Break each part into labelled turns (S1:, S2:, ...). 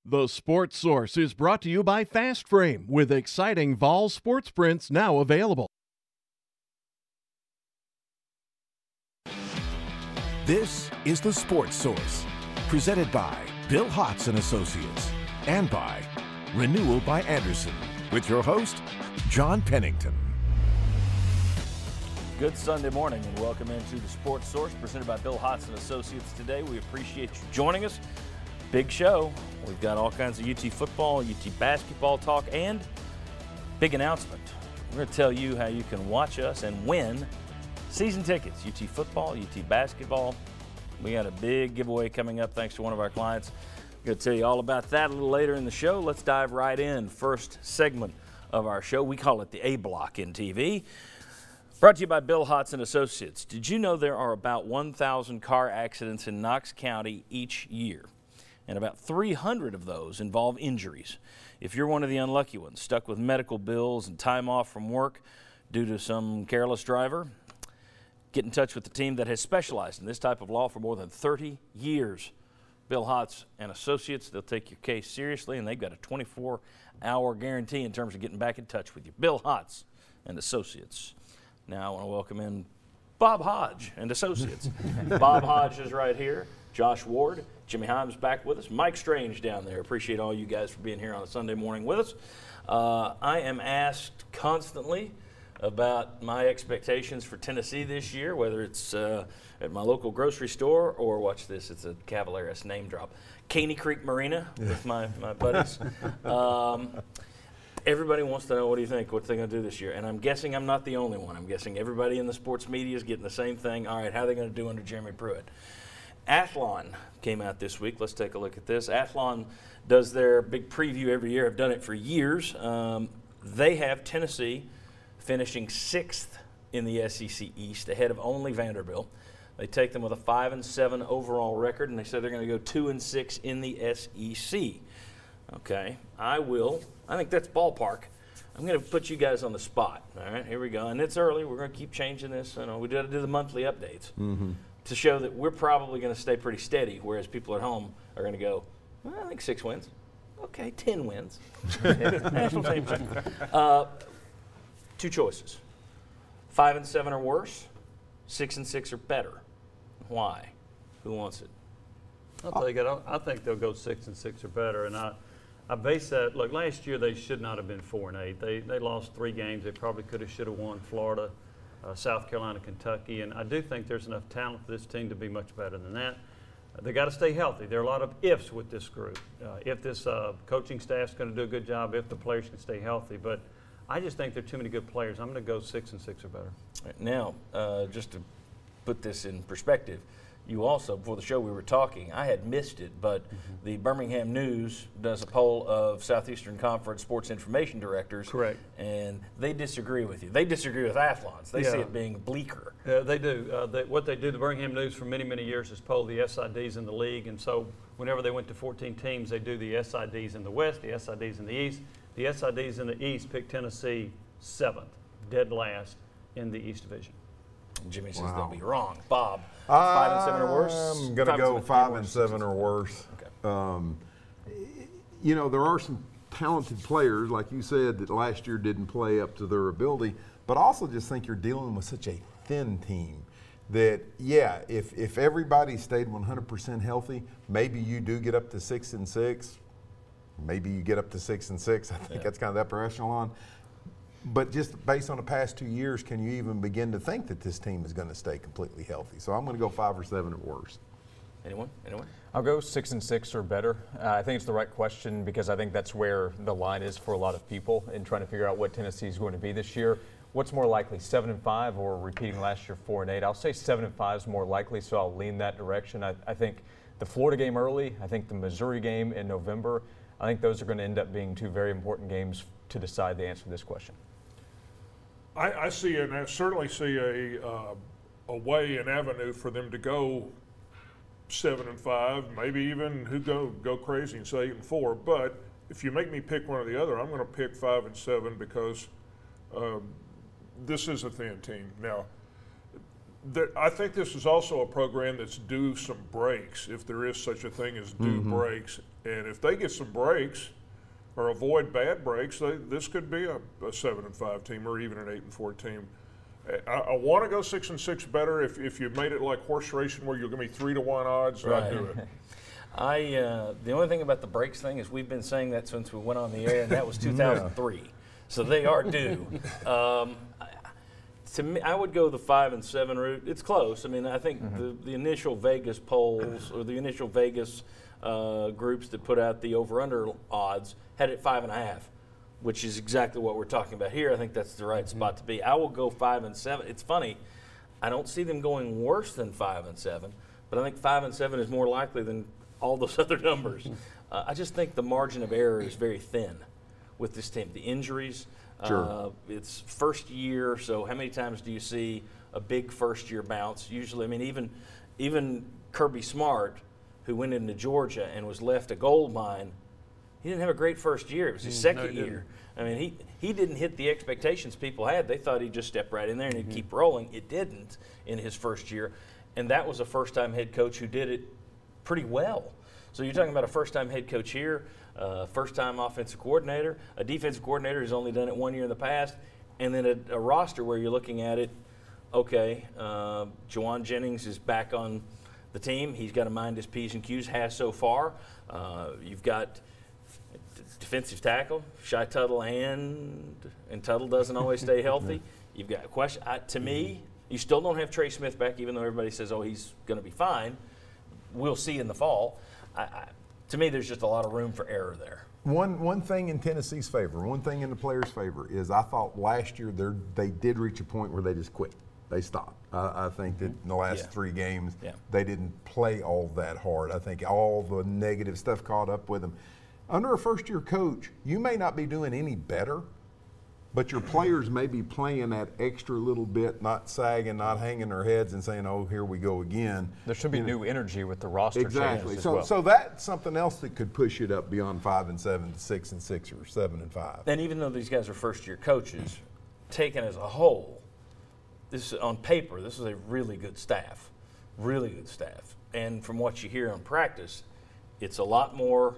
S1: The Sports Source is brought to you by Fast Frame, with exciting Vol sports prints now available.
S2: This is the Sports Source, presented by Bill Hotz and Associates, and by Renewal by Andersen, with your host, John Pennington.
S3: Good Sunday morning and welcome into the Sports Source, presented by Bill Hotz and Associates today. We appreciate you joining us. Big show. We've got all kinds of UT football, UT basketball talk, and big announcement. We're going to tell you how you can watch us and win season tickets. UT football, UT basketball. We got a big giveaway coming up thanks to one of our clients. I'm going to tell you all about that a little later in the show. Let's dive right in. First segment of our show. We call it the A Block in TV. Brought to you by Bill Hotz and Associates. Did you know there are about 1,000 car accidents in Knox County each year? And about 300 of those involve injuries. If you're one of the unlucky ones, stuck with medical bills and time off from work due to some careless driver, get in touch with the team that has specialized in this type of law for more than 30 years. Bill Hotz and Associates, they'll take your case seriously, and they've got a 24-hour guarantee in terms of getting back in touch with you. Bill Hotz and Associates. Now I want to welcome in Bob Hodge and Associates. Bob Hodge is right here. Josh Ward, Jimmy Himes back with us. Mike Strange down there. Appreciate all you guys for being here on a Sunday morning with us. I am asked constantly about my expectations for Tennessee this year, whether it's at my local grocery store or, watch this, it's a Cavaleras name drop, Caney Creek Marina with my buddies. Everybody wants to know, what do you think? What they're going to do this year? And I'm guessing I'm not the only one. I'm guessing everybody in the sports media is getting the same thing. All right, how are they going to do under Jeremy Pruitt? Athlon came out this week. Let's take a look at this. Athlon does their big preview every year. I've done it for years. They have Tennessee finishing 6th in the SEC East, ahead of only Vanderbilt. They take them with a 5-7 overall record, and they say they're going to go 2-6 in the SEC. Okay, I think that's ballpark. I'm going to put you guys on the spot. All right, here we go. And it's early. We're going to keep changing this. You know, we got to do the monthly updates. To show that we're probably going to stay pretty steady, whereas people at home are going to go, well, I think 6 wins. Okay, 10 wins. National championship. 2 choices. 5-7 or worse, 6-6 or better. Why? Who wants it?
S4: I'll take it. I think they'll go 6-6 or better. And I base that, look, last year they should not have been 4-8. They lost 3 games. They probably should have won Florida, South Carolina, Kentucky, and I do think there's enough talent for this team to be much better than that. They got to stay healthy. There are a lot of ifs with this group. If this coaching staff's going to do a good job, if the players can stay healthy, but I just think there are too many good players. I'm going to go 6-6 or better.
S3: Right, now, just to put this in perspective, you also, before the show we were talking, I had missed it, but the Birmingham News does a poll of Southeastern Conference sports information directors.
S4: Correct.
S3: And they disagree with you. They disagree with Athlons. They see it being bleaker.
S4: They do. What they do, the Birmingham News for many, many years has polled the SIDs in the league, and so whenever they went to 14 teams, they do the SIDs in the West, the SIDs in the East. The SIDs in the East picked Tennessee 7th, dead last in the East Division.
S3: Jimmy says they'll be wrong. Bob, 5-7 or worse?
S5: I'm going to go 5-7 or worse.
S3: Okay.
S5: You know, there are some talented players, like you said, that last year didn't play up to their ability, but I also just think you're dealing with such a thin team that, yeah, if everybody stayed 100% healthy, maybe you do get up to 6-6. Maybe you get up to 6-6. I think that's kind of the upper echelon. But just based on the past 2 years, can you even begin to think that this team is going to stay completely healthy? So I'm going to go 5 or 7 or worse.
S3: Anyone?
S6: I'll go 6-6 or better. I think it's the right question because I think that's where the line is for a lot of people in trying to figure out what Tennessee is going to be this year. What's more likely, 7-5 or repeating last year 4-8? I'll say 7-5 is more likely, so I'll lean that direction. I think the Florida game early, I think the Missouri game in November, I think those are going to end up being 2 very important games to decide the answer to this question.
S7: I see, and I certainly see a way, an avenue for them to go 7-5, maybe even go crazy and say 8-4. But if you make me pick one or the other, I'm going to pick 5-7 because this is a thin team. Now, I think this is also a program that's due some breaks, if there is such a thing as due breaks. And if they get some breaks or avoid bad breaks, this could be a 7-5 team or even an 8-4 team. I want to go 6-6 better. If you made it like horse racing where you're going to be 3-1 odds, I'd do it.
S3: The only thing about the breaks thing is we've been saying that since we went on the air, and that was 2003. So they are due. To me, I would go the 5-7 route. It's close. I mean, I think the initial Vegas polls or the initial Vegas groups that put out the over/under odds had it 5.5, which is exactly what we're talking about here. I think that's the right spot to be. I will go 5-7. It's funny. I don't see them going worse than 5-7, but I think 5-7 is more likely than all those other numbers. I just think the margin of error is very thin with this team. The injuries.
S5: Sure.
S3: It's first year, so how many times do you see a big first year bounce? Usually, I mean, even Kirby Smart, who went into Georgia and was left a gold mine, he didn't have a great first year. It was his second year. I mean, he didn't hit the expectations people had. They thought he'd just step right in there and he'd keep rolling. It didn't in his first year, and that was a first-time head coach who did it pretty well. So you're talking about a first-time head coach here, first-time offensive coordinator, a defensive coordinator who's only done it 1 year in the past, and then a roster where you're looking at it, okay, Jauan Jennings is back on the team. He's got to mind his P's and Q's, has so far. You've got defensive tackle, Shy Tuttle, and Tuttle doesn't always stay healthy. You've got a question. To me, you still don't have Trey Smith back, even though everybody says, oh, he's going to be fine. We'll see in the fall. To me, there's just a lot of room for error there.
S5: One thing in Tennessee's favor, one thing in the players' favor is I thought last year they did reach a point where they just quit. They stopped. I think that in the last 3 games, they didn't play all that hard. I think all the negative stuff caught up with them. Under a first-year coach, you may not be doing any better, but your players may be playing that extra little bit, not sagging, not hanging their heads and saying, oh, here we go again.
S6: There should be new energy with the roster
S5: exactly.
S6: changes as well.
S5: So that's something else that could push it up beyond 5-7 to 6-6 or 7-5.
S3: And even though these guys are first-year coaches, taken as a whole, this on paper, this is a really good staff, really good staff. And from what you hear in practice, it's a lot more.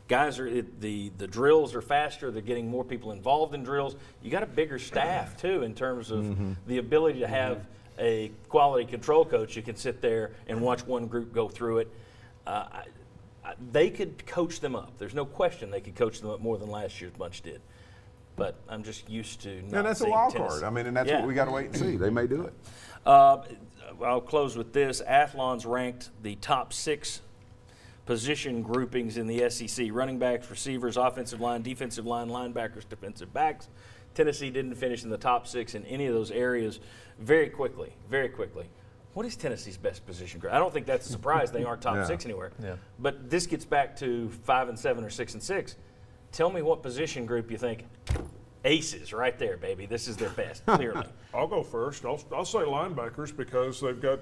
S3: Guys the drills are faster. They're getting more people involved in drills. You got a bigger staff too in terms of the ability to have a quality control coach who can sit there and watch one group go through it. They could coach them up. There's no question they could coach them up more than last year's bunch did. But I'm just used to not
S5: and that's a wild card. I mean, and that's what we got to wait and see. They may do it.
S3: I'll close with this. Athlon's ranked the top 6 position groupings in the SEC: running backs, receivers, offensive line, defensive line, linebackers, defensive backs. Tennessee didn't finish in the top 6 in any of those areas. Very quickly. What is Tennessee's best position group? I don't think that's a surprise. They aren't top 6 anywhere. Yeah. But this gets back to 5-7 or 6-6. Tell me what position group you think. Aces right there, baby. This is their best, clearly.
S7: I'll go first. I'll say linebackers because they've got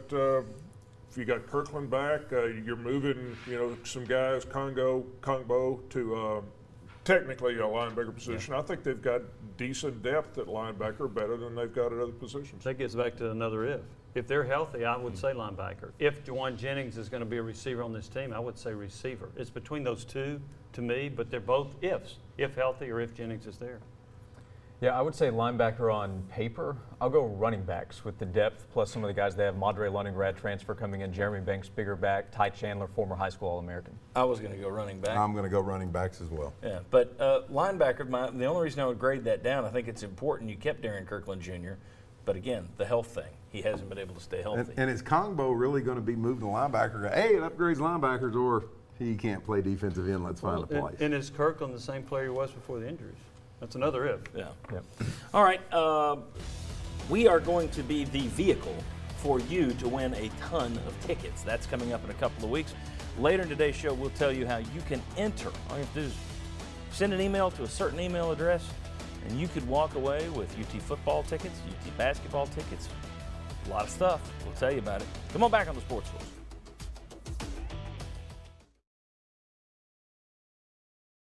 S7: if you got Kirkland back, you're moving some guys, Kongbo to technically a linebacker position. I think they've got decent depth at linebacker, better than they've got at other positions.
S4: That gets back to another if. If they're healthy, I would say linebacker. If Jauan Jennings is going to be a receiver on this team, I would say receiver. It's between those two to me, but they're both ifs. If healthy or if Jennings is there.
S6: Yeah, I would say linebacker on paper. I'll go running backs with the depth, plus some of the guys they have. Madre London grad transfer coming in, Jeremy Banks, bigger back, Ty Chandler, former high school All-American.
S3: I was going to go running back.
S5: I'm going to go running backs as well.
S3: Yeah, but linebacker, the only reason I would grade that down, I think it's important you kept Darren Kirkland Jr., but again, the health thing. He hasn't been able to stay healthy.
S5: And is Kongbo really going to be moved to linebacker? Hey, it upgrades linebackers, or he can't play defensive end, let's find a place.
S4: And is Kirkland the same player he was before the injuries? That's another if.
S3: Yeah. All right. We are going to be the vehicle for you to win a ton of tickets. That's coming up in a couple of weeks. Later in today's show, we'll tell you how you can enter. All you have to do is send an email to a certain email address, and you could walk away with UT football tickets, UT basketball tickets, a lot of stuff. We'll tell you about it. Come on back on the Sports Source.